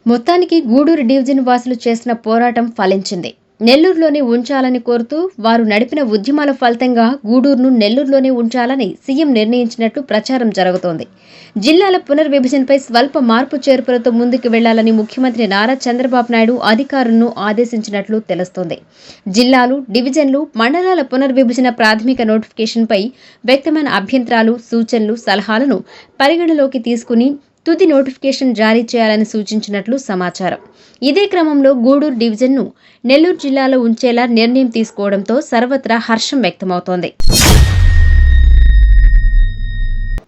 మొత్తానికి గూడూరు డివిజన్ వాసులు చేసిన పోరాటం ఫలించింది. నెల్లూరులోనే ఉంచాలని కోరుతూ వారు నడిపిన ఉద్యమాల ఫలితంగా గూడూరును నెల్లూరులోనే ఉంచాలని సీఎం నిర్ణయించినట్లు ప్రచారం జరుగుతోంది. జిల్లాల పునర్విభజనపై స్వల్ప మార్పు చేర్పులతో ముందుకు వెళ్లాలని ముఖ్యమంత్రి నారా చంద్రబాబు నాయుడు అధికారులను ఆదేశించినట్లు తెలుస్తోంది. జిల్లాలు, డివిజన్లు, మండలాల పునర్విభజన ప్రాథమిక నోటిఫికేషన్పై వ్యక్తమైన అభ్యంతరాలు, సూచనలు, సలహాలను పరిగణలోకి తీసుకుని తుది నోటిఫికేషన్ జారీ చేయాలని సూచించినట్లు సమాచారం. ఇదే క్రమంలో గూడూరు డివిజన్ను నెల్లూరు జిల్లాలో ఉంచేలా నిర్ణయం తీసుకోవడంతో సర్వత్రా హర్షం వ్యక్తమవుతోంది.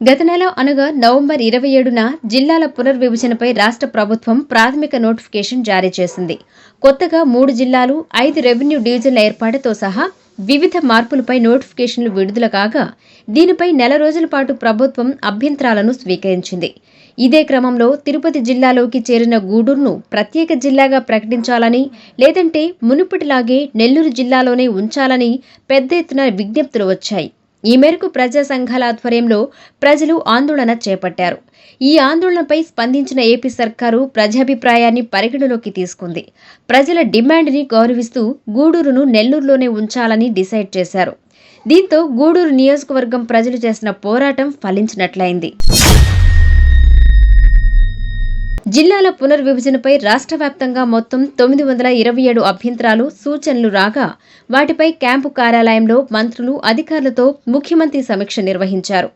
గత నెల అనగా నవంబర్ 27న జిల్లాల పునర్విభజనపై రాష్ట్ర ప్రభుత్వం ప్రాథమిక నోటిఫికేషన్ జారీ చేసింది. కొత్తగా 3 జిల్లాలు, 5 రెవెన్యూ డివిజన్ల ఏర్పాటుతో సహా వివిధ మార్పులపై నోటిఫికేషన్లు విడుదల కాగా దీనిపై నెల రోజుల పాటు ప్రభుత్వం అభ్యంతరాలను స్వీకరించింది. ఇదే క్రమంలో తిరుపతి జిల్లాలోకి చేరిన గూడూరును ప్రత్యేక జిల్లాగా ప్రకటించాలని, లేదంటే మునుపటిలాగే నెల్లూరు జిల్లాలోనే ఉంచాలని పెద్ద ఎత్తున విజ్ఞప్తులు వచ్చాయి. ఈ మేరకు ప్రజా సంఘాల ఆధ్వర్యంలో ప్రజలు ఆందోళన చేపట్టారు. ఈ ఆందోళనపై స్పందించిన ఏపీ సర్కారు ప్రజాభిప్రాయాన్ని పరిగణలోకి తీసుకుంది. ప్రజల డిమాండ్ని గౌరవిస్తూ గూడూరును నెల్లూరులోనే ఉంచాలని డిసైడ్ చేశారు. దీంతో గూడూరు నియోజకవర్గం ప్రజలు చేసిన పోరాటం ఫలించినట్లయింది. జిల్లాల పునర్విభజనపై రాష్ట్ర వ్యాప్తంగా మొత్తం 927 అభ్యంతరాలు, సూచనలు రాగా వాటిపై క్యాంపు కార్యాలయంలో మంత్రులు, అధికారులతో ముఖ్యమంత్రి సమీక్ష నిర్వహించారు.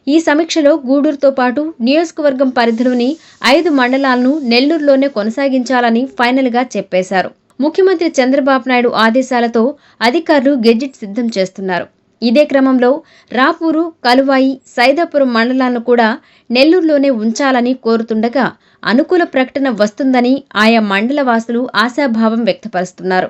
ఈ సమీక్షలో గూడూరుతో పాటు నియోజకవర్గం పరిధిలోని 5 మండలాలను నెల్లూరులోనే కొనసాగించాలని ఫైనల్గా చెప్పేశారు. ముఖ్యమంత్రి చంద్రబాబు నాయుడు ఆదేశాలతో అధికారులు గెజిట్ సిద్ధం చేస్తున్నారు. ఇదే క్రమంలో రాపూరు, కలువాయి, సైదాపురం మండలాలను కూడా నెల్లూరులోనే ఉంచాలని కోరుతుండగా అనుకూల ప్రకటన వస్తుందని ఆయా మండల వాసులు ఆశాభావం వ్యక్తపరుస్తున్నారు.